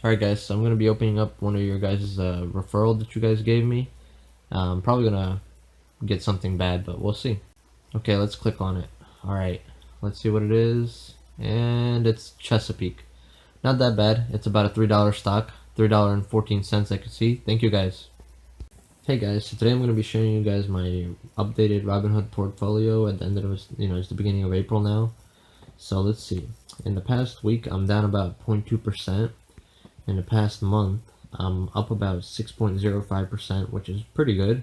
Alright guys, so I'm going to be opening up one of your guys' referral that you guys gave me. I'm probably going to get something bad, but we'll see. Okay, let's click on it. Alright, let's see what it is. And it's Chesapeake. Not that bad. It's about a $3 stock. $3.14 I can see. Thank you guys. Hey guys, so today I'm going to be showing you guys my updated Robinhood portfolio at the end of this, it's the beginning of April now. So let's see. In the past week, I'm down about 0.2%. In the past month, I'm up about 6.05%, which is pretty good.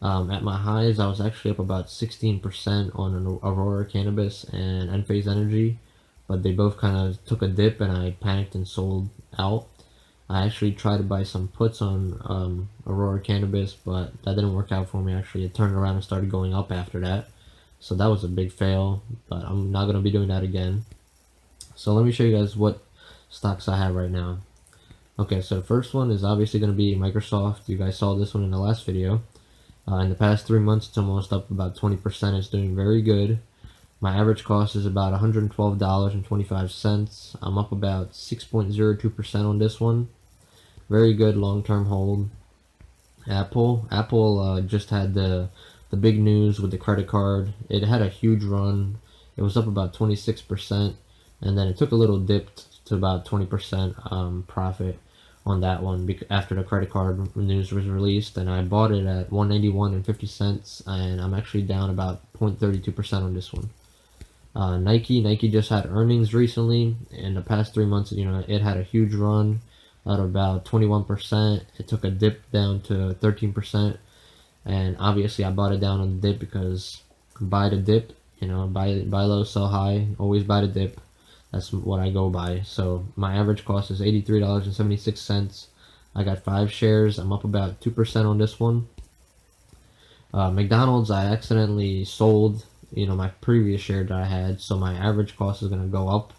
At my highs, I was actually up about 16% on an Aurora Cannabis and Enphase Energy, but they both kind of took a dip and I panicked and sold out. I actually tried to buy some puts on Aurora Cannabis, but that didn't work out for me. Actually, it turned around and started going up after that. So that was a big fail, but I'm not going to be doing that again. So let me show you guys what stocks I have right now. Okay, so the first one is obviously going to be Microsoft. You guys saw this one in the last video. In the past 3 months, it's almost up about 20%. It's doing very good. My average cost is about $112.25. I'm up about 6.02% on this one. Very good long-term hold. Apple just had the big news with the credit card. It had a huge run. It was up about 26%, and then it took a little dip to about 20% profit on that one after the credit card news was released, and I bought it at $191.50, and I'm actually down about 0.32% on this one. Nike just had earnings recently. In the past 3 months, it had a huge run at about 21%. It took a dip down to 13%, and obviously I bought it down on the dip because buy the dip, buy low, sell high, always buy the dip. That's what I go by. So my average cost is $83.76. I got 5 shares. I'm up about 2% on this one. McDonald's, I accidentally sold, my previous share that I had, so my average cost is going to go up.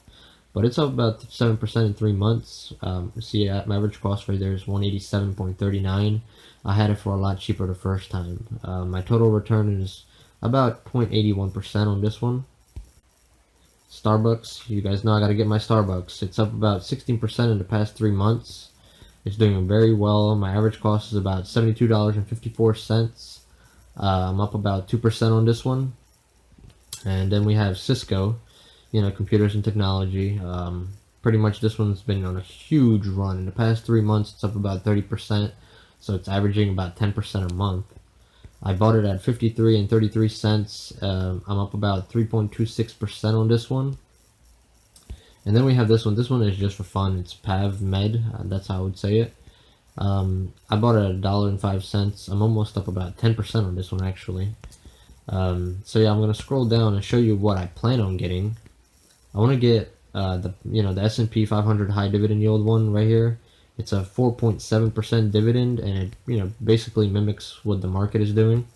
But it's up about 7% in 3 months. See, my average cost right there is $187.39. I had it for a lot cheaper the first time. My total return is about 0.81% on this one. Starbucks, you guys know I gotta get my Starbucks. It's up about 16% in the past 3 months. It's doing very well. My average cost is about $72.54. I'm up about 2% on this one. And then we have Cisco, computers and technology. Pretty much this one's been on a huge run. In the past 3 months, it's up about 30%. So it's averaging about 10% a month. I bought it at 53.33 cents. I'm up about 3.26% on this one. And then we have this one. This one is just for fun. It's pavmed. That's how I would say it. I bought it at $1.05. I'm almost up about 10% on this one actually. So yeah, I'm gonna scroll down and show you what I plan on getting. I want to get the S&P 500 high dividend yield one right here. It's a 4.7% dividend, and it basically mimics what the market is doing.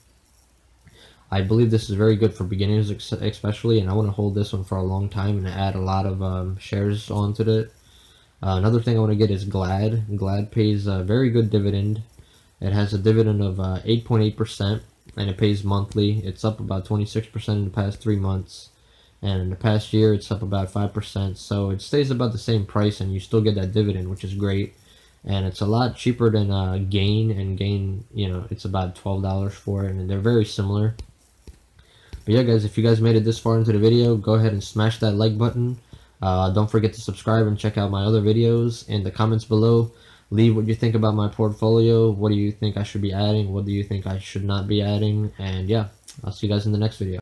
I believe this is very good for beginners especially, and I want to hold this one for a long time and add a lot of shares onto it. Another thing I want to get is Glad. Glad pays a very good dividend. It has a dividend of 8.8%, and it pays monthly. It's up about 26% in the past 3 months, and in the past year it's up about 5%. So it stays about the same price, and you still get that dividend, which is great. And it's a lot cheaper than Gain, and Gain, it's about $12 for it, and they're very similar. But yeah guys, if you guys made it this far into the video, go ahead and smash that like button. Don't forget to subscribe and check out my other videos. In the comments below, leave what you think about my portfolio. What do you think I should be adding? What do you think I should not be adding? And yeah, I'll see you guys in the next video.